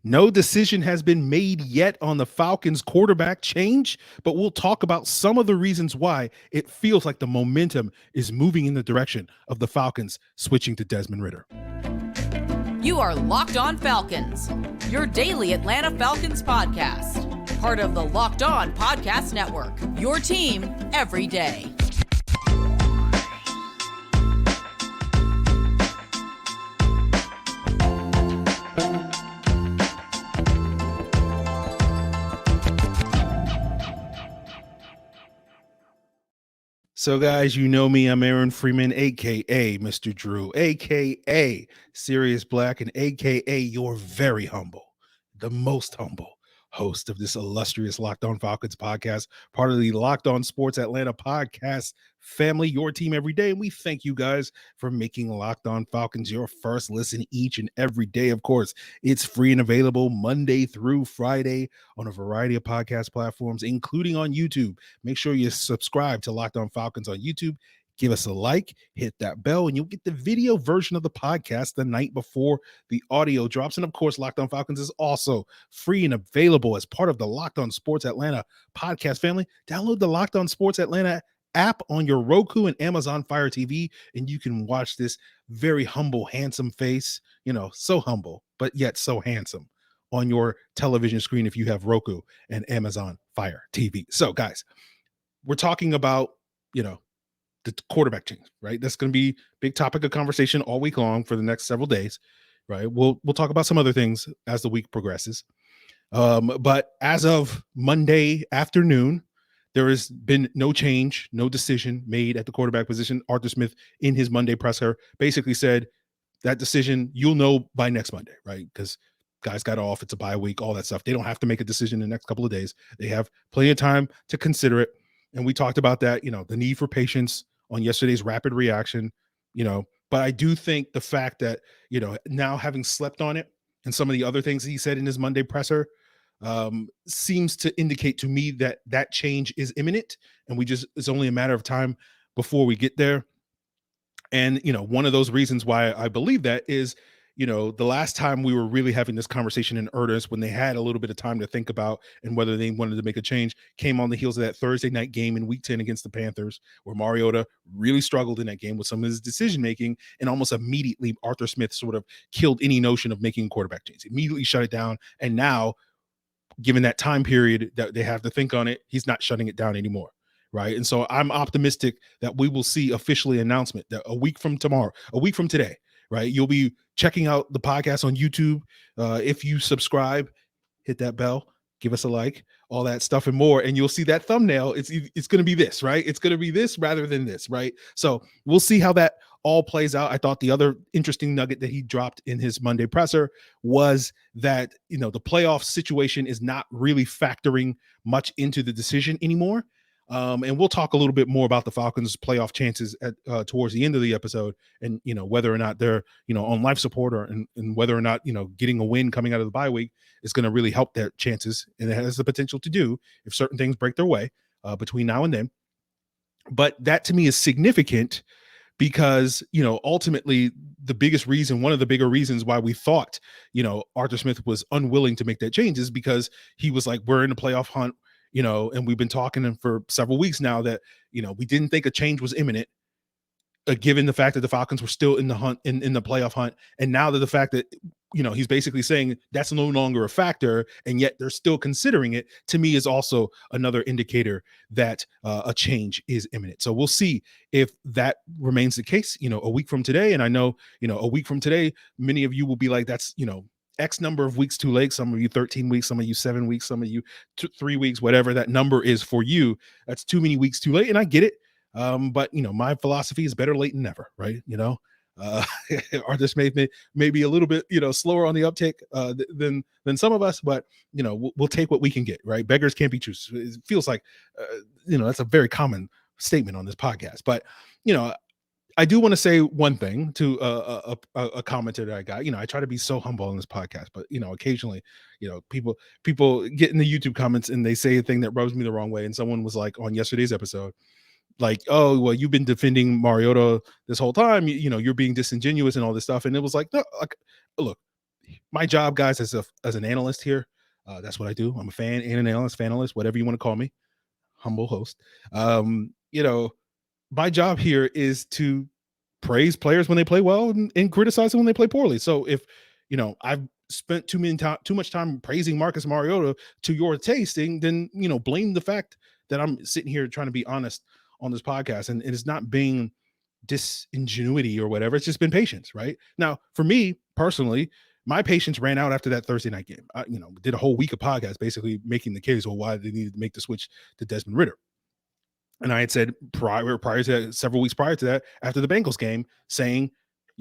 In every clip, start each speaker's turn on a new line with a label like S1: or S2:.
S1: No decision has been made yet on the Falcons quarterback change, but we'll talk about some of the reasons why it feels like the momentum is moving in the direction of the Falcons switching to Desmond Ridder.
S2: You are Locked On Falcons, your daily Atlanta Falcons podcast. Part of the Locked On Podcast Network, your team every day.
S1: So, guys, you know me. I'm Aaron Freeman, a.k.a. Mr. Drew, a.k.a. Sirius Black, and a.k.a. your very humble, the most humble host of this illustrious Locked On Falcons podcast, part of the Locked On Sports Atlanta podcast family, your team every day. And we thank you guys for making Locked On Falcons your first listen each and every day. Of course, it's free and available Monday through Friday on a variety of podcast platforms, including on YouTube. Make sure you subscribe to Locked On Falcons on YouTube. Give us a like, hit that bell, and you'll get the video version of the podcast the night before the audio drops. And of course, Locked On Falcons is also free and available as part of the Locked On Sports Atlanta podcast family. Download the Locked On Sports Atlanta app on your Roku and Amazon Fire TV, and you can watch this very humble, handsome face, so humble, but yet so handsome on your television screen if you have Roku and Amazon Fire TV. So, guys, we're talking about, the quarterback change, right? That's going to be a big topic of conversation all week long for the next several days, right? We'll talk about some other things as the week progresses. But as of Monday afternoon, there has been no change, no decision made at the quarterback position. Arthur Smith, in his Monday presser, basically said that decision, you'll know by next Monday, right? Because guys got off, it's a bye week, all that stuff. They don't have to make a decision in the next couple of days. They have plenty of time to consider it. And we talked about that, the need for patience on yesterday's rapid reaction, but I do think the fact that, now having slept on it and some of the other things he said in his Monday presser seems to indicate to me that that change is imminent, and it's only a matter of time before we get there. And, one of those reasons why I believe that is, the last time we were really having this conversation in earnest, when they had a little bit of time to think about and whether they wanted to make a change, came on the heels of that Thursday night game in Week 10 against the Panthers, where Mariota really struggled in that game with some of his decision-making, and almost immediately Arthur Smith sort of killed any notion of making a quarterback change, immediately shut it down. And now, given that time period that they have to think on it, he's not shutting it down anymore. Right. And so I'm optimistic that we will see officially announcement that a week from today, right, you'll be checking out the podcast on YouTube. If you subscribe, hit that bell, give us a like, all that stuff and more, and you'll see that thumbnail. It's going to be this, right? It's going to be this rather than this, right? So we'll see how that all plays out. I thought the other interesting nugget that he dropped in his Monday presser was that, the playoff situation is not really factoring much into the decision anymore. And we'll talk a little bit more about the Falcons' playoff chances towards the end of the episode, and whether or not they're on life support, and whether or not getting a win coming out of the bye week is going to really help their chances, and it has the potential to do if certain things break their way between now and then. But that to me is significant because ultimately one of the bigger reasons why we thought Arthur Smith was unwilling to make that change is because he was like, we're in the playoff hunt. And we've been talking for several weeks now that, we didn't think a change was imminent, given the fact that the Falcons were still in the hunt, in the playoff hunt. And now that the fact that, he's basically saying that's no longer a factor, and yet they're still considering it, to me is also another indicator that a change is imminent. So we'll see if that remains the case, a week from today. And I know, a week from today, many of you will be like, that's, X number of weeks too late. Some of you 13 weeks, some of you 7 weeks, some of you 3 weeks, whatever that number is for you. That's too many weeks too late. And I get it. But my philosophy is better late than never. Right. Artists may be a little bit, slower on the uptick than some of us, but we'll take what we can get. Right. Beggars can't be choosers. It feels like, that's a very common statement on this podcast, but I do want to say one thing to a commenter that I got. I try to be so humble on this podcast, but occasionally, people get in the YouTube comments and they say a thing that rubs me the wrong way. And someone was like on yesterday's episode, like, oh, well, you've been defending Mariota this whole time. You're being disingenuous and all this stuff. And it was like, no, look, my job, guys, as an analyst here, that's what I do. I'm a fan and an analyst, fanalist, whatever you want to call me, humble host. My job here is to praise players when they play well and criticize them when they play poorly. So if I've spent too much time praising Marcus Mariota to your tasting, then blame the fact that I'm sitting here trying to be honest on this podcast, and it's not being disingenuity or whatever. It's just been patience, right? Now, for me personally, my patience ran out after that Thursday night game. I did a whole week of podcasts basically making the case, well, why they needed to make the switch to Desmond Ridder. And I had said prior to that, several weeks prior to that, after the Bengals game, saying,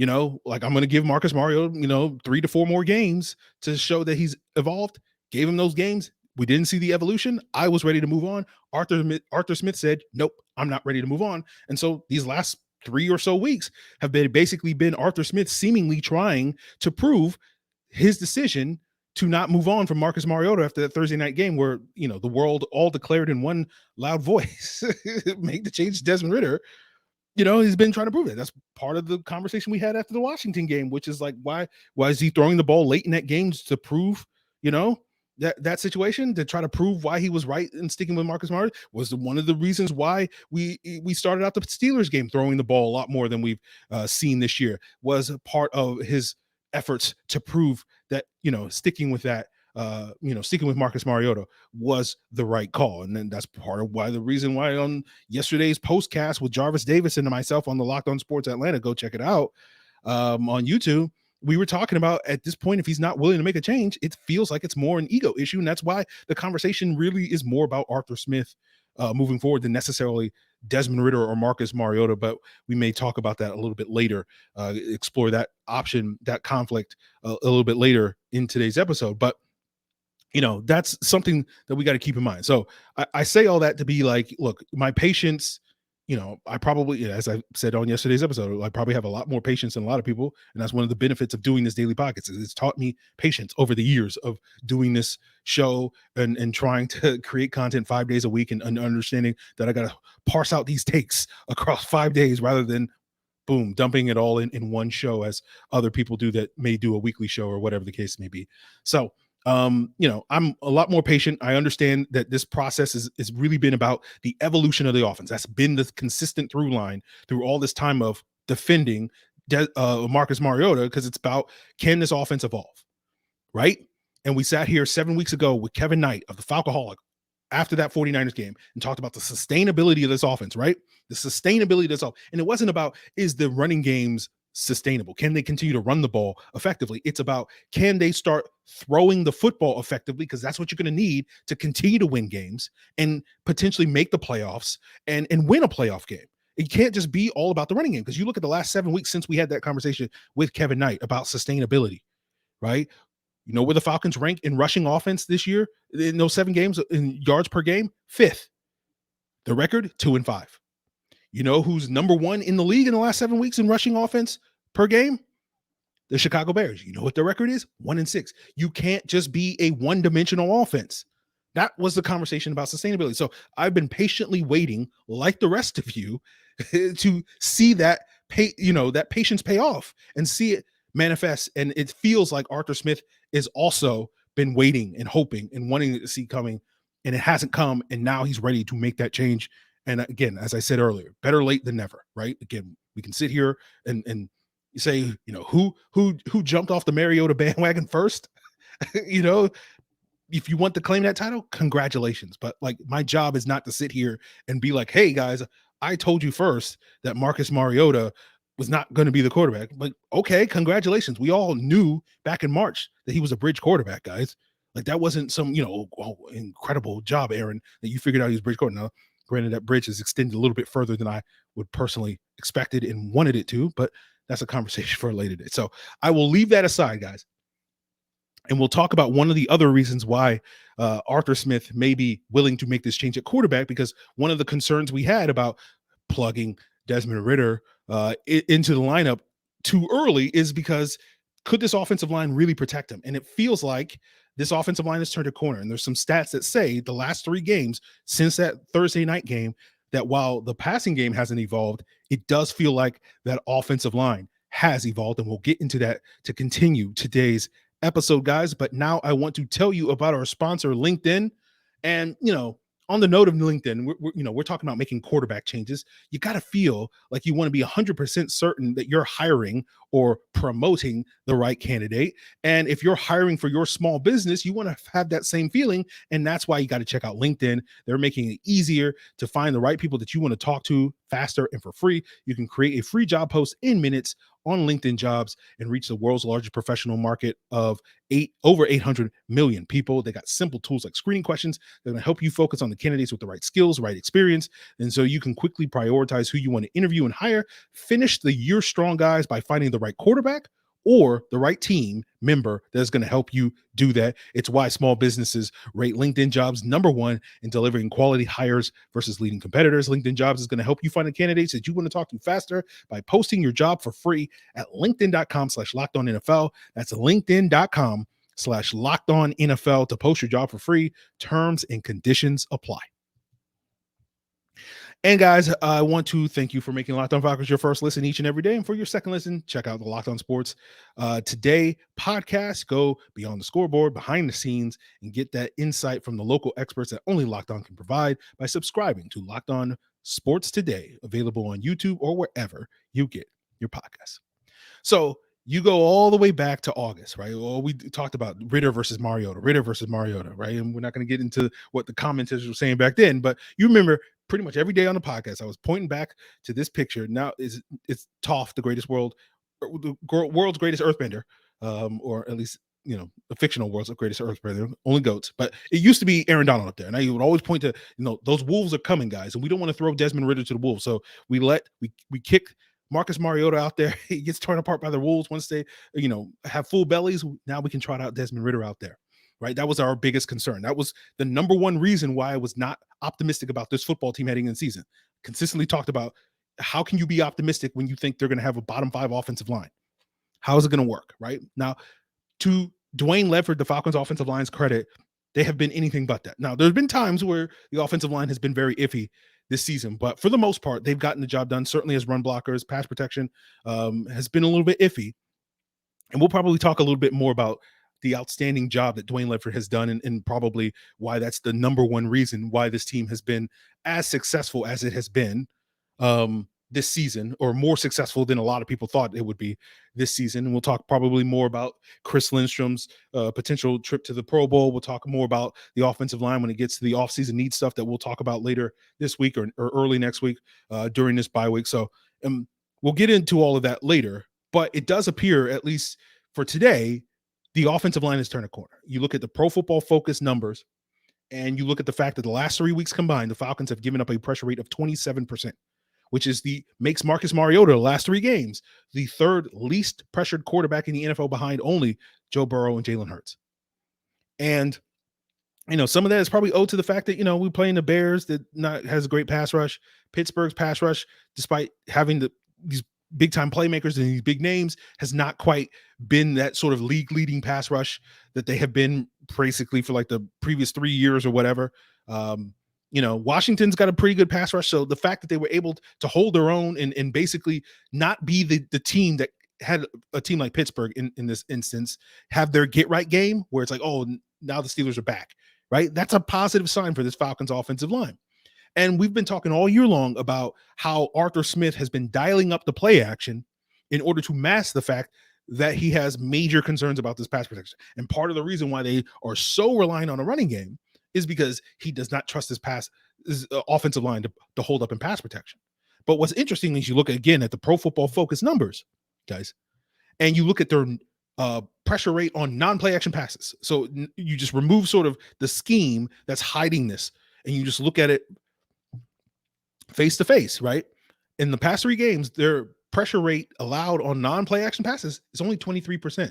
S1: I'm going to give Marcus Mariota, 3 to 4 more games to show that he's evolved. Gave him those games. We didn't see the evolution. I was ready to move on. Arthur Smith said, nope, I'm not ready to move on. And so these last 3 or so weeks have basically been Arthur Smith seemingly trying to prove his decision to not move on from Marcus Mariota after that Thursday night game where, the world all declared in one loud voice, make the change to Desmond Ridder. He's been trying to prove it. That's part of the conversation we had after the Washington game, which is like, why is he throwing the ball late in that game to prove, that situation, to try to prove why he was right in sticking with Marcus Mariota? Was one of the reasons why we started out the Steelers game throwing the ball a lot more than we've seen this year, was a part of his efforts to prove that, sticking with that, sticking with Marcus Mariota was the right call. And then that's part of the reason why on yesterday's postcast with Jarvis Davis and myself on the Locked On Sports Atlanta, go check it out on YouTube, we were talking about, at this point, if he's not willing to make a change, it feels like it's more an ego issue. And that's why the conversation really is more about Arthur Smith moving forward than necessarily Desmond Ridder or Marcus Mariota. But we may talk about that a little bit later, explore that option, that conflict a little bit later in today's episode. But that's something that we got to keep in mind. So I say all that to be like, look, my patience, I probably, as I said on yesterday's episode, I probably have a lot more patience than a lot of people. And that's one of the benefits of doing this daily podcast. It's taught me patience over the years of doing this show and trying to create content 5 days a week and understanding that I got to parse out these takes across 5 days rather than boom, dumping it all in one show as other people do that may do a weekly show or whatever the case may be. So, I'm a lot more patient. I understand that this process is really been about the evolution of the offense. That's been the consistent through line through all this time of defending Marcus Mariota, because it's about, can this offense evolve, right? And we sat here 7 weeks ago with Kevin Knight of the Falcoholic after that 49ers game and talked about the sustainability of this offense, right? The sustainability of this offense. And it wasn't about, is the running games sustainable? Can they continue to run the ball effectively? It's about, can they start throwing the football effectively? Because that's what you're going to need to continue to win games and potentially make the playoffs and win a playoff game. It can't just be all about the running game, because you look at the last 7 weeks since we had that conversation with Kevin Knight about sustainability, right? Where the Falcons rank in rushing offense this year in those 7 games in yards per game? 5th. The record, 2-5. Who's number 1 in the league in the last 7 weeks in rushing offense per game? The Chicago Bears. You know what their record is? 1-6. You can't just be a one-dimensional offense. That was the conversation about sustainability. So I've been patiently waiting, like the rest of you, to see that that patience pay off and see it manifest. And it feels like Arthur Smith is also been waiting and hoping and wanting to see coming, and it hasn't come. And now he's ready to make that change. And again, as I said earlier, better late than never, right? Again, we can sit here and say, who jumped off the Mariota bandwagon first? If you want to claim that title, congratulations. But like, my job is not to sit here and be like, hey guys, I told you first that Marcus Mariota was not going to be the quarterback. Like, okay, congratulations. We all knew back in March that he was a bridge quarterback, guys. Like, that wasn't some, incredible job, Aaron, that you figured out he was bridge quarterback. Now, granted, that bridge is extended a little bit further than I would personally expected and wanted it to, but that's a conversation for a later day. So I will leave that aside, guys. And we'll talk about one of the other reasons why Arthur Smith may be willing to make this change at quarterback, because one of the concerns we had about plugging Desmond Ridder into the lineup too early is because, could this offensive line really protect him? And it feels like this offensive line has turned a corner. And there's some stats that say the last 3 games since that Thursday night game, that while the passing game hasn't evolved, it does feel like that offensive line has evolved. And we'll get into that to continue today's episode, guys. But now I want to tell you about our sponsor, LinkedIn. And, on the note of LinkedIn, we're talking about making quarterback changes. You got to feel like you want to be 100% certain that you're hiring or promoting the right candidate. And if you're hiring for your small business, you want to have that same feeling. And that's why you got to check out LinkedIn. They're making it easier to find the right people that you want to talk to faster and for free. You can create a free job post in minutes on LinkedIn Jobs and reach the world's largest professional market of over 800 million people. They got simple tools like screening questions that are going to help you focus on the candidates with the right skills, right experience. And so you can quickly prioritize who you want to interview and hire. Finish the year strong, guys, by finding the right quarterback or the right team member that's going to help you do that. It's why small businesses rate LinkedIn Jobs #1 in delivering quality hires versus leading competitors. LinkedIn Jobs is going to help you find the candidates that you want to talk to faster by posting your job for free at linkedin.com/lockedonnfl. That's linkedin.com/lockedonnfl to post your job for free. Terms and conditions apply. And guys, I want to thank you for making Locked On Falcons your first listen each and every day. And for your second listen, check out the Locked On Sports Today podcast. Go beyond the scoreboard, behind the scenes, and get that insight from the local experts that only Locked On can provide by subscribing to Locked On Sports Today, available on YouTube or wherever you get your podcasts. So you go all the way back to August, right? Well, we talked about Ridder versus Mariota, right? And we're not going to get into what the commenters were saying back then, but you remember pretty much every day on the podcast, I was pointing back to this picture. Now it's Toph, the world's greatest earthbender, or at least, the fictional world's greatest earthbender, only goats. But it used to be Aaron Donald up there. And I would always point to, those wolves are coming, guys. And we don't want to throw Desmond Ridder to the wolves. So we kick Marcus Mariota out there. He gets torn apart by the wolves once they, have full bellies. Now we can trot out Desmond Ridder out there. Right. That was our biggest concern. That was the number one reason why I was not optimistic about this football team heading in the season. Consistently talked about, how can you be optimistic when you think they're going to have a bottom 5 offensive line? How is it going to work? Right now, to Dwayne Ledford, the Falcons offensive line's credit, they have been anything but that. Now, there's been times where the offensive line has been very iffy this season, but for the most part, they've gotten the job done. Certainly as run blockers, pass protection has been a little bit iffy. And we'll probably talk a little bit more about the outstanding job that Dwayne Ledford has done, and probably why that's the number one reason why this team has been as successful as it has been this season, or more successful than a lot of people thought it would be this season. And we'll talk probably more about Chris Lindstrom's potential trip to the Pro Bowl. We'll talk more about the offensive line when it gets to the offseason needs stuff that we'll talk about later this week or early next week during this bye week. So we'll get into all of that later, but it does appear, at least for today, the offensive line has turned a corner. You look at the Pro Football Focus numbers, and you look at the fact that the last 3 weeks combined, the Falcons have given up a pressure rate of 27%, which makes Marcus Mariota, the last 3 games, the third least pressured quarterback in the NFL, behind only Joe Burrow and Jalen Hurts. And, some of that is probably owed to the fact that, we play in the Bears that has a great pass rush. Pittsburgh's pass rush, despite having these big time playmakers and these big names, has not quite been that sort of league leading pass rush that they have been basically for like the previous 3 years or whatever. Washington's got a pretty good pass rush. So the fact that they were able to hold their own and basically not be the team that had a team like Pittsburgh in this instance have their get right game, where it's like, oh, now the Steelers are back, right? That's a positive sign for this Falcons offensive line. And we've been talking all year long about how Arthur Smith has been dialing up the play action in order to mask the fact that he has major concerns about this pass protection. And part of the reason why they are so reliant on a running game is because he does not trust his offensive line to hold up in pass protection. But what's interesting is you look again at the Pro Football Focus numbers, guys, and you look at their pressure rate on non-play action passes. So you just remove sort of the scheme that's hiding this, and you just look at it face to face, right? In the past 3 games, their pressure rate allowed on non-play action passes is only 23%.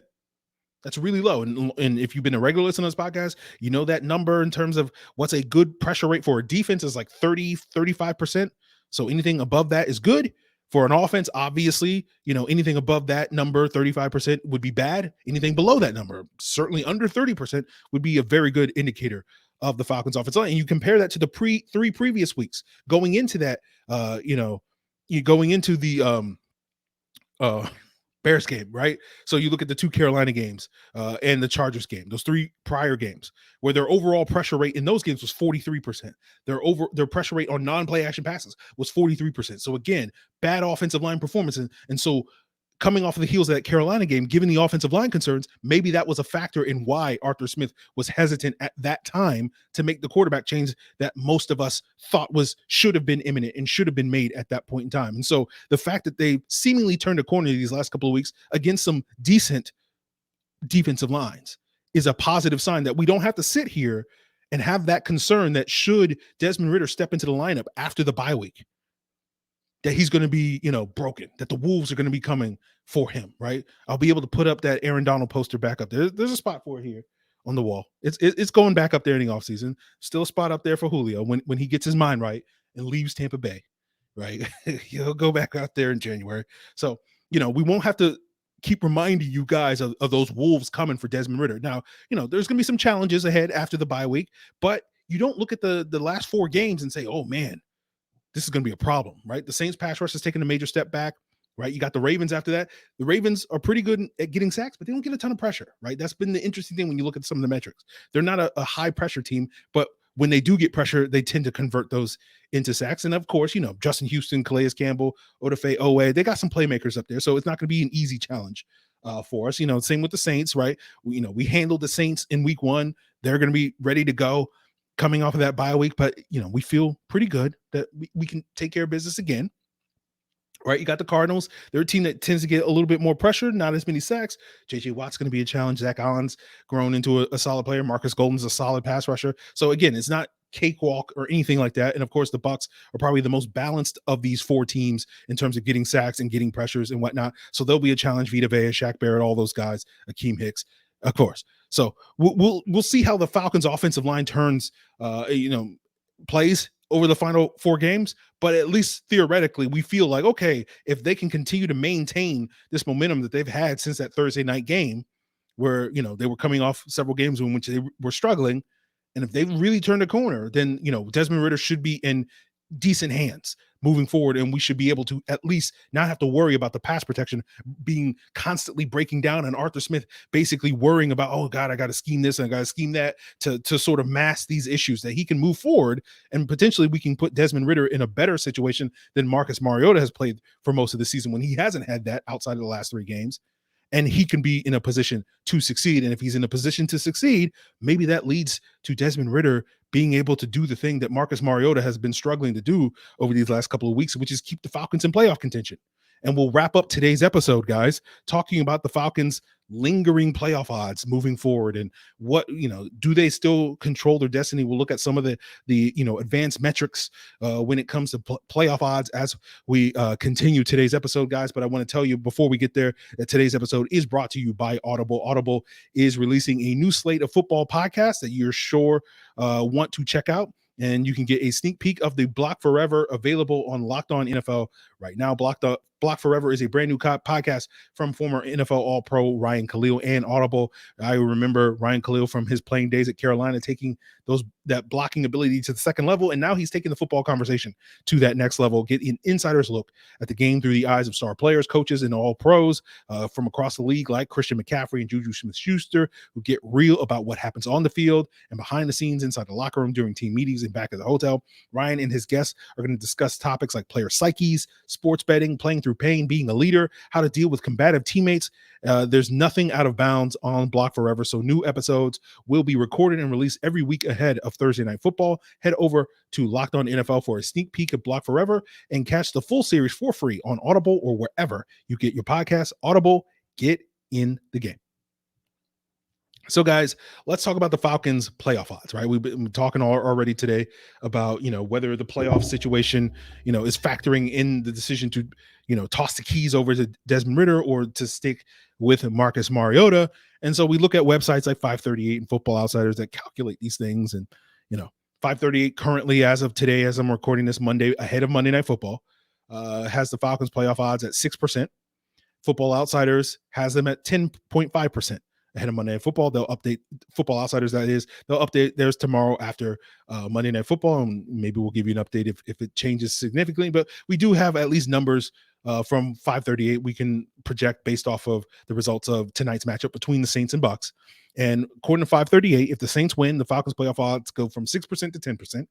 S1: That's really low. And if you've been a regular listener to this podcast, you know that number in terms of what's a good pressure rate for a defense is like 35%. So anything above that is good. For an offense, obviously, anything above that number, 35%, would be bad. Anything below that number, certainly under 30%, would be a very good indicator of the Falcons offensive line. And you compare that to the 3 previous weeks going into that, going into the Bears game, right? So you look at the 2 Carolina games and the Chargers game, those 3 prior games, where their overall pressure rate in those games was 43%. Their pressure rate on non-play action passes was 43%. So again, bad offensive line performance. And so coming off of the heels of that Carolina game, given the offensive line concerns, maybe that was a factor in why Arthur Smith was hesitant at that time to make the quarterback change that most of us thought should have been imminent and should have been made at that point in time. And so the fact that they seemingly turned a corner these last couple of weeks against some decent defensive lines is a positive sign that we don't have to sit here and have that concern that should Desmond Ridder step into the lineup after the bye week, that he's going to be, broken, that the Wolves are going to be coming for him, right? I'll be able to put up that Aaron Donald poster back up there. There's a spot for it here on the wall. It's going back up there in the offseason. Still a spot up there for Julio when he gets his mind right and leaves Tampa Bay, right? He'll go back out there in January. So, we won't have to keep reminding you guys of those Wolves coming for Desmond Ridder. Now, there's going to be some challenges ahead after the bye week, but you don't look at the last 4 games and say, oh, man, this is going to be a problem, right? The Saints pass rush has taken a major step back, right? You got the Ravens after that. The Ravens are pretty good at getting sacks, but they don't get a ton of pressure, right? That's been the interesting thing when you look at some of the metrics. They're not a high pressure team, but when they do get pressure, they tend to convert those into sacks. And of course, Justin Houston, Calais Campbell, Odafe Owe, they got some playmakers up there. So it's not going to be an easy challenge for us. Same with the Saints, right? We handled the Saints in week 1. They're going to be ready to go coming off of that bye week, but we feel pretty good that we can take care of business again, right? You got the Cardinals. They're a team that tends to get a little bit more pressure, not as many sacks. JJ Watt's going to be a challenge. Zach Allen's grown into a solid player. Marcus Golden's a solid pass rusher. So again, it's not cakewalk or anything like that. And of course, the Bucs are probably the most balanced of these 4 teams in terms of getting sacks and getting pressures and whatnot. So there'll be a challenge. Vita Vea, Shaq Barrett, all those guys, Akeem Hicks, of course. So we'll see how the Falcons offensive line turns, plays over the final 4 games. But at least theoretically, we feel like, okay, if they can continue to maintain this momentum that they've had since that Thursday night game, where they were coming off several games in which they were struggling, and if they really turned a corner, then Desmond Ridder should be in decent hands moving forward, and we should be able to at least not have to worry about the pass protection being constantly breaking down and Arthur Smith basically worrying about, oh God, I got to scheme this and I got to scheme that to sort of mask these issues, that he can move forward and potentially we can put Desmond Ridder in a better situation than Marcus Mariota has played for most of the season when he hasn't had that outside of the last 3 games. And he can be in a position to succeed. And if he's in a position to succeed, maybe that leads to Desmond Ridder being able to do the thing that Marcus Mariota has been struggling to do over these last couple of weeks, which is keep the Falcons in playoff contention. And we'll wrap up today's episode, guys, talking about the Falcons' lingering playoff odds moving forward and what, do they still control their destiny? We'll look at some of the advanced metrics when it comes to playoff odds as we continue today's episode, guys. But I want to tell you before we get there that today's episode is brought to you by Audible. Audible is releasing a new slate of football podcasts that you're sure want to check out. And you can get a sneak peek of the Block Forever available on Locked On NFL right now. Block Forever is a brand new podcast from former NFL All-Pro Ryan Khalil and Audible. I remember Ryan Khalil from his playing days at Carolina taking that blocking ability to the second level, and now he's taking the football conversation to that next level. Get an insider's look at the game through the eyes of star players, coaches, and All-Pros from across the league like Christian McCaffrey and Juju Smith-Schuster, who get real about what happens on the field and behind the scenes inside the locker room during team meetings and back at the hotel. Ryan and his guests are going to discuss topics like player psyches, sports betting, playing through pain, being a leader, how to deal with combative teammates. There's nothing out of bounds on Block Forever, so new episodes will be recorded and released every week ahead of Thursday Night Football. Head over to Locked On NFL for a sneak peek of Block Forever and catch the full series for free on Audible or wherever you get your podcasts. Audible, get in the game. So, guys, let's talk about the Falcons' playoff odds, right? We've been talking already today about, whether the playoff situation, is factoring in the decision to, toss the keys over to Desmond Ridder or to stick with Marcus Mariota. And so we look at websites like 538 and Football Outsiders that calculate these things. And, 538 currently, as of today, as I'm recording this Monday, ahead of Monday Night Football, has the Falcons' playoff odds at 6%. Football Outsiders has them at 10.5%. Ahead of Monday Night Football. They'll update Football Outsiders, that is. They'll update theirs tomorrow after Monday Night Football, and maybe we'll give you an update if it changes significantly. But we do have at least numbers from 538, we can project based off of the results of tonight's matchup between the Saints and Bucks. And according to 538, if the Saints win, the Falcons playoff odds go from 6% to 10%.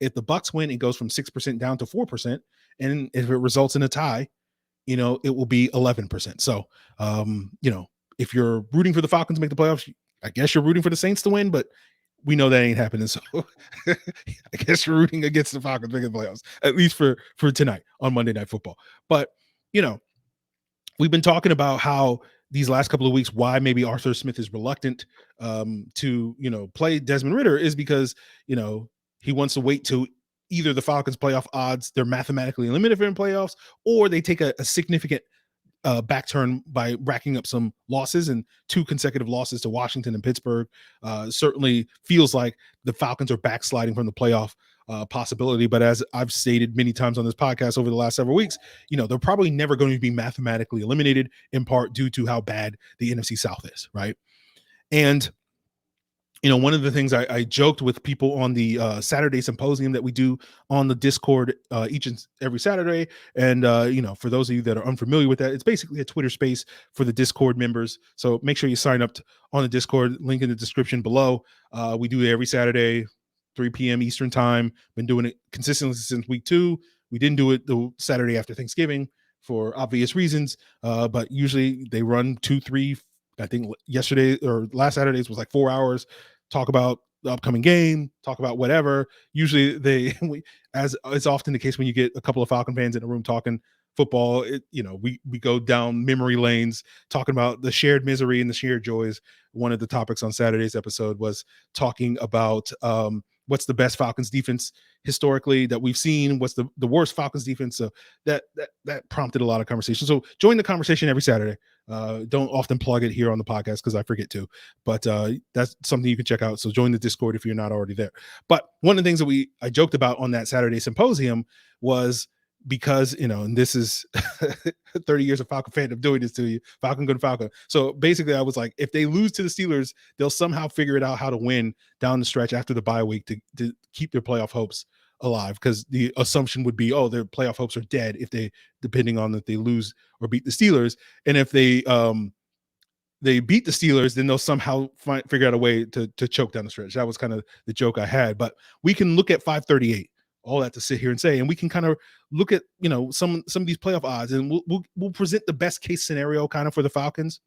S1: If the Bucks win, it goes from 6% down to 4%. And if it results in a tie, it will be 11%. So, if you're rooting for the Falcons to make the playoffs, I guess you're rooting for the Saints to win, but we know that ain't happening. So I guess you're rooting against the Falcons making the playoffs, at least for tonight on Monday Night Football. But, we've been talking about how these last couple of weeks, why maybe Arthur Smith is reluctant to, play Desmond Ridder is because, he wants to wait to either the Falcons playoff odds, they're mathematically eliminated from playoffs, or they take a significant back turn by racking up some losses, and 2 consecutive losses to Washington and Pittsburgh certainly feels like the Falcons are backsliding from the playoff possibility. But as I've stated many times on this podcast over the last several weeks, they're probably never going to be mathematically eliminated, in part due to how bad the NFC South is, right? And one of the things I joked with people on the Saturday symposium that we do on the Discord each and every Saturday. And, for those of you that are unfamiliar with that, it's basically a Twitter space for the Discord members. So make sure you sign up on the Discord, link in the description below. We do it every Saturday, 3 p.m. Eastern time. Been doing it consistently since week 2. We didn't do it the Saturday after Thanksgiving for obvious reasons, but usually they run 2, 3. I think yesterday or last Saturday's was like 4 hours. Talk about the upcoming game, talk about whatever. Usually as it's often the case when you get a couple of Falcon fans in a room talking football, we go down memory lanes talking about the shared misery and the shared joys. One of the topics on Saturday's episode was talking about what's the best Falcons defense historically that we've seen, what's the worst Falcons defense. So that prompted a lot of conversation. So join the conversation every Saturday. Don't often plug it here on the podcast because I forget to, but that's something you can check out. So join the Discord if you're not already there. But one of the things that I joked about on that Saturday symposium was, because, and this is 30 years of Falcon fandom doing this to you, Falcon good Falcon. So basically I was like, if they lose to the Steelers, they'll somehow figure it out how to win down the stretch after the bye week to keep their playoff hopes alive. Because the assumption would be, their playoff hopes are dead depending on if they lose or beat the Steelers. And if they beat the Steelers, then they'll somehow figure out a way to choke down the stretch. That was kind of the joke I had. But we can look at 538. All that to sit here and say, and we can kind of look at some of these playoff odds, and we'll present the best case scenario kind of for the Falcons,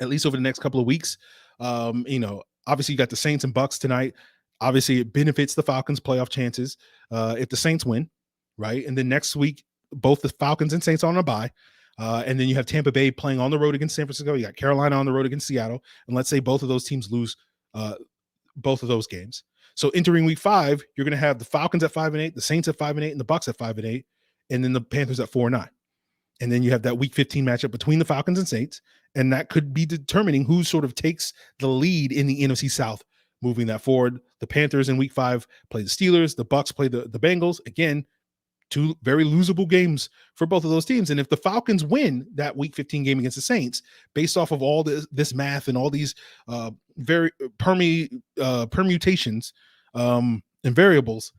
S1: at least over the next couple of weeks. Obviously you got the Saints and Bucks tonight. Obviously it benefits the Falcons' playoff chances if the Saints win, right? And then next week both the Falcons and Saints are on a bye, and then you have Tampa Bay playing on the road against San Francisco. You got Carolina on the road against Seattle, and let's say both of those teams lose both of those games. So entering week 5, you're going to have the Falcons at 5-8, the Saints at 5-8, and the Bucks at 5-8, and then the Panthers at 4-9. And then you have that week 15 matchup between the Falcons and Saints, and that could be determining who sort of takes the lead in the NFC South moving that forward. The Panthers in week 5 play the Steelers, the Bucks play the Bengals. Again, 2 very losable games for both of those teams. And if the Falcons win that week 15 game against the Saints, based off of all this math and all these very permutations and variables,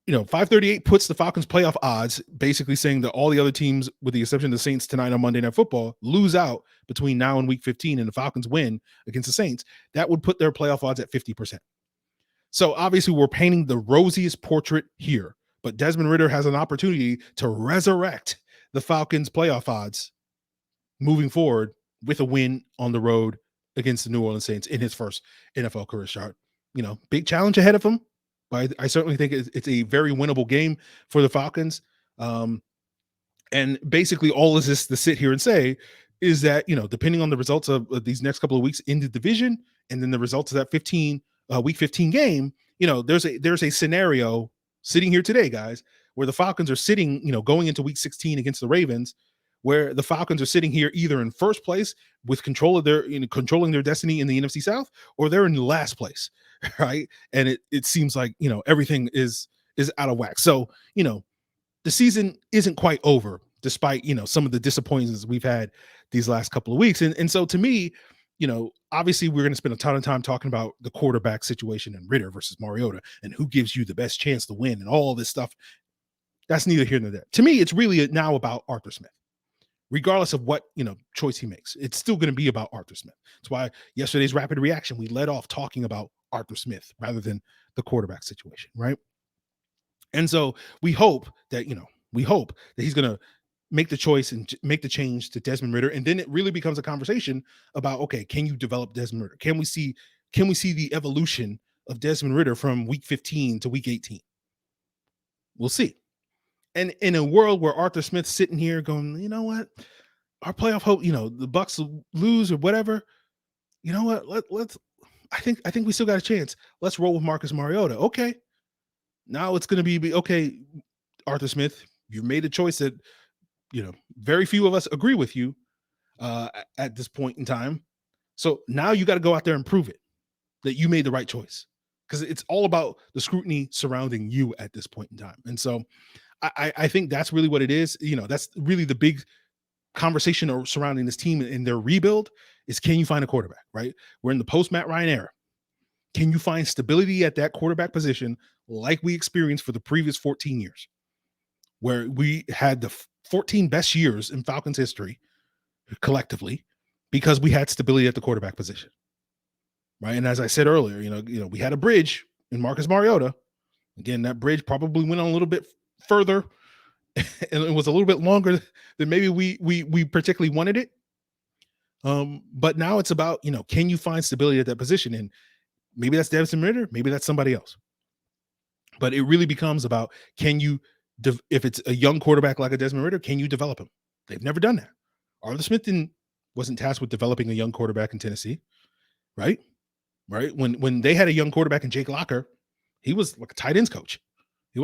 S1: 538 puts the Falcons playoff odds basically saying that all the other teams, with the exception of the Saints tonight on Monday Night Football, lose out between now and week 15, and the Falcons win against the Saints. That would put their playoff odds at 50%. So obviously we're painting the rosiest portrait here, but Desmond Ridder has an opportunity to resurrect the Falcons playoff odds moving forward with a win on the road against the New Orleans Saints in his first NFL career start. Big challenge ahead of him, but I certainly think it's a very winnable game for the Falcons. And basically all of this to sit here and say is that, depending on the results of these next couple of weeks in the division, and then the results of that week 15 game, there's a scenario sitting here today, guys, where the Falcons are sitting, going into week 16 against the Ravens, where the Falcons are sitting here either in first place with controlling their destiny in the NFC South, or they're in last place, right? And it seems like, everything is out of whack. So, the season isn't quite over, despite, some of the disappointments we've had these last couple of weeks. And so to me, obviously we're going to spend a ton of time talking about the quarterback situation and Ridder versus Mariota and who gives you the best chance to win and all this stuff. That's neither here nor there. To me, it's really now about Arthur Smith. Regardless of what choice he makes, it's still going to be about Arthur Smith. That's why yesterday's rapid reaction, we led off talking about Arthur Smith rather than the quarterback situation, right? And so we hope that he's going to make the choice and make the change to Desmond Ridder, and then it really becomes a conversation about, okay, can you develop Desmond Ridder? Can we see the evolution of Desmond Ridder from week 15 to week 18? We'll see. And in a world where Arthur Smith's sitting here going, you know what, our playoff hope, the Bucs will lose or whatever. You know what? Let's. I think we still got a chance. Let's roll with Marcus Mariota. Okay. Now it's going to be okay. Arthur Smith, you made a choice that very few of us agree with you at this point in time. So now you got to go out there and prove it that you made the right choice, because it's all about the scrutiny surrounding you at this point in time. And so I think that's really what it is. That's really the big conversation surrounding this team and their rebuild is, can you find a quarterback, right? We're in the post Matt Ryan era. Can you find stability at that quarterback position like we experienced for the previous 14 years, where we had the 14 best years in Falcons history collectively because we had stability at the quarterback position, right? And as I said earlier, we had a bridge in Marcus Mariota. Again, that bridge probably went on a little bit further and it was a little bit longer than maybe we particularly wanted it. But now it's about, can you find stability at that position? And maybe that's Desmond Ridder, maybe that's somebody else. But it really becomes about, can you, if it's a young quarterback like a Desmond Ridder, can you develop him? They've never done that. Arthur Smith wasn't tasked with developing a young quarterback in Tennessee, right? Right. When they had a young quarterback in Jake Locker, he was like a tight ends coach.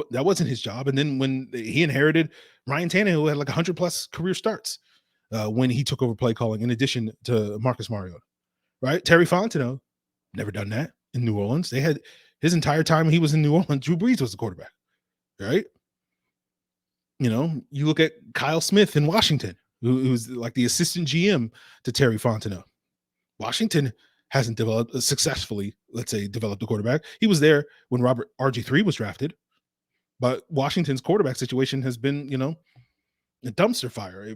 S1: That wasn't his job. And then when he inherited Ryan Tannehill, who had like 100+ career starts when he took over play calling, in addition to Marcus Mariota, right? Terry Fontenot, never done that in New Orleans. They had his entire time he was in New Orleans, Drew Brees was the quarterback, right? You look at Kyle Smith in Washington, who's like the assistant GM to Terry Fontenot. Washington hasn't successfully developed a quarterback. He was there when Robert RG3 was drafted. But Washington's quarterback situation has been, a dumpster fire,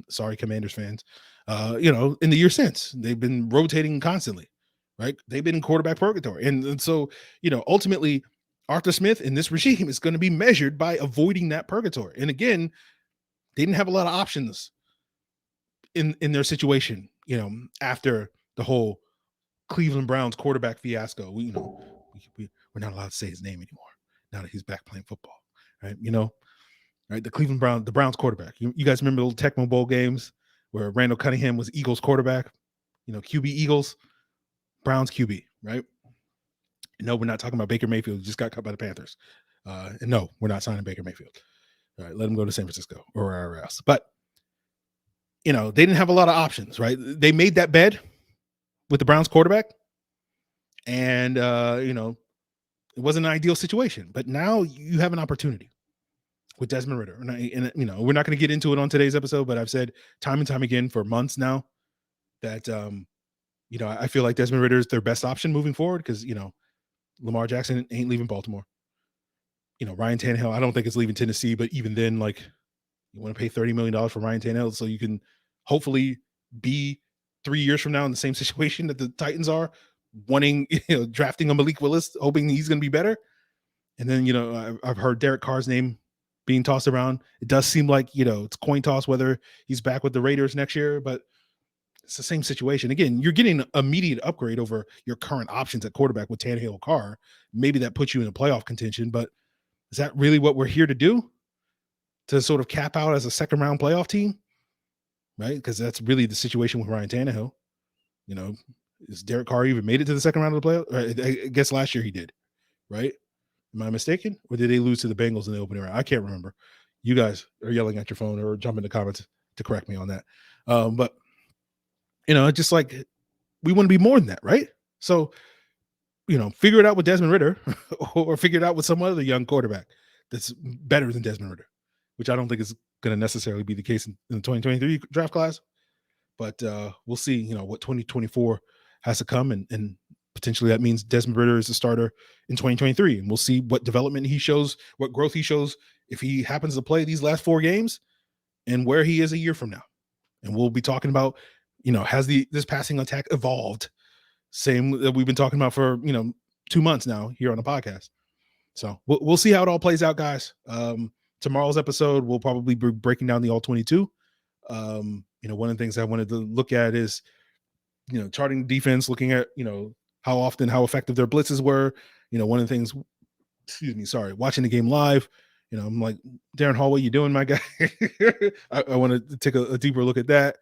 S1: sorry, Commanders fans, in the year since. They've been rotating constantly, right? They've been in quarterback purgatory. And so, ultimately, Arthur Smith in this regime is going to be measured by avoiding that purgatory. And again, they didn't have a lot of options in their situation, after the whole Cleveland Browns quarterback fiasco. We're not allowed to say his name anymore now that he's back playing football, right? Right? The Browns quarterback. You guys remember the little Tecmo Bowl games where Randall Cunningham was Eagles quarterback, QB Eagles, Browns QB, right? No, we're not talking about Baker Mayfield, who just got cut by the Panthers. And no, we're not signing Baker Mayfield. All right, let him go to San Francisco or wherever else. But, they didn't have a lot of options, right? They made that bed with the Browns quarterback. And, it wasn't an ideal situation. But now you have an opportunity with Desmond Ridder. And we're not going to get into it on today's episode, but I've said time and time again for months now that, I feel like Desmond Ridder is their best option moving forward because, Lamar Jackson ain't leaving Baltimore. Ryan Tannehill, I don't think it's leaving Tennessee, but even then, like, you want to pay $30 million for Ryan Tannehill so you can hopefully be 3 years from now in the same situation that the Titans are, wanting, drafting a Malik Willis, hoping he's going to be better. And then, I've heard Derek Carr's name being tossed around. It does seem like, it's coin toss whether he's back with the Raiders next year, but it's the same situation. Again, you're getting an immediate upgrade over your current options at quarterback with Tannehill, Carr. Maybe that puts you in a playoff contention, but is that really what we're here to do? To sort of cap out as a second round playoff team, right? Because that's really the situation with Ryan Tannehill. Is Derek Carr even made it to the second round of the playoff? I guess last year he did, right? Am I mistaken? Or did they lose to the Bengals in the opening round? I can't remember. You guys are yelling at your phone or jump in the comments to correct me on that. But just like we want to be more than that, right? So, figure it out with Desmond Ridder or figure it out with some other young quarterback that's better than Desmond Ridder, which I don't think is going to necessarily be the case in the 2023 draft class. But we'll see, what 2024 has to come and potentially that means Desmond Ridder is the starter in 2023, and we'll see what development he shows, what growth he shows if he happens to play these last 4 games, and where he is a year from now. And we'll be talking about, has this passing attack evolved? Same that we've been talking about for 2 months now here on the podcast. So we'll see how it all plays out, guys. Tomorrow's episode, we'll probably be breaking down the all 22. One of the things I wanted to look at is, charting defense, looking at, how effective their blitzes were. One of the things, watching the game live, I'm like, Darren Hall, what you doing, my guy? I want to take a deeper look at that.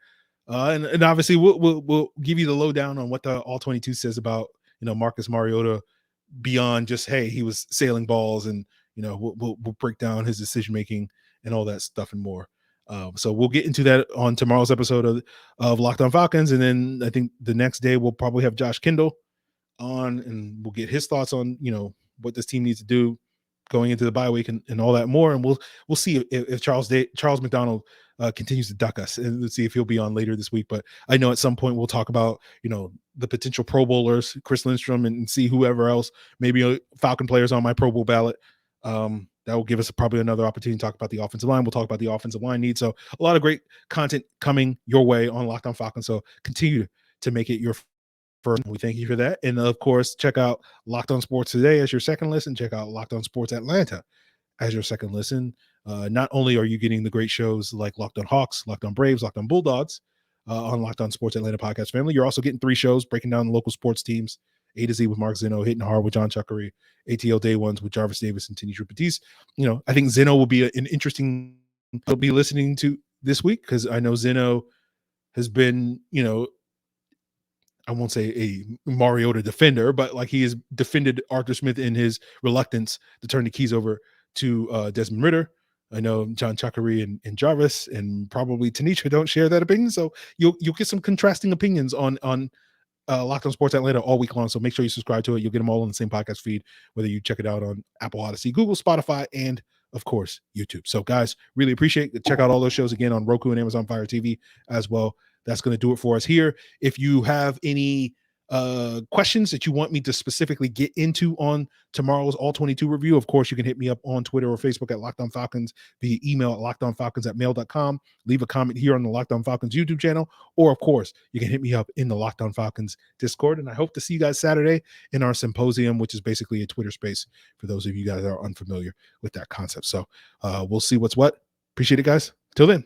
S1: And obviously we'll give you the lowdown on what the all 22 says about, Marcus Mariota beyond just, hey, he was sailing balls, and, we'll break down his decision-making and all that stuff and more. So we'll get into that on tomorrow's episode of Locked On Falcons. And then I think the next day we'll probably have Josh Kendall on, and we'll get his thoughts on, what this team needs to do going into the bye week and all that more. And we'll see if Charles McDonald continues to duck us, and let's see if he'll be on later this week. But I know at some point we'll talk about, the potential Pro Bowlers, Chris Lindstrom, and see whoever else, maybe Falcon players on my Pro Bowl ballot. That will give us probably another opportunity to talk about the offensive line. We'll talk about the offensive line needs. So a lot of great content coming your way on Locked On Falcons. So continue to make it your first. We thank you for that. And of course, check out Locked On Sports Today as your second listen. Check out Locked On Sports Atlanta as your second listen. Not only are you getting the great shows like Locked On Hawks, Locked On Braves, Locked On Bulldogs on Locked On Sports Atlanta podcast family, you're also getting 3 shows breaking down the local sports teams: A to Z with Mark Zeno, Hitting Hard with John Chuckery, ATL Day Ones with Jarvis Davis and Tinish Batiste. I think Zeno will be an interesting to be listening to this week, because I know Zeno has been, I won't say a Mariota defender, but like he has defended Arthur Smith in his reluctance to turn the keys over to Desmond Ridder. I know John Chuckery and Jarvis and probably Tanisha don't share that opinion. So you'll get some contrasting opinions on Locked On Sports Atlanta all week long. So make sure you subscribe to it. You'll get them all on the same podcast feed, whether you check it out on Apple, Odyssey, Google, Spotify, and of course, YouTube. So guys, really appreciate it. Check out all those shows again on Roku and Amazon Fire TV as well. That's going to do it for us here. If you have any questions that you want me to specifically get into on tomorrow's all 22 review, of course, you can hit me up on Twitter or Facebook at Locked On Falcons, via email at lockedonfalcons@mail.com. Leave a comment here on the Locked On Falcons YouTube channel, or of course, you can hit me up in the Locked On Falcons Discord. And I hope to see you guys Saturday in our symposium, which is basically a Twitter space for those of you guys that are unfamiliar with that concept. So we'll see what's what. Appreciate it, guys. Till then.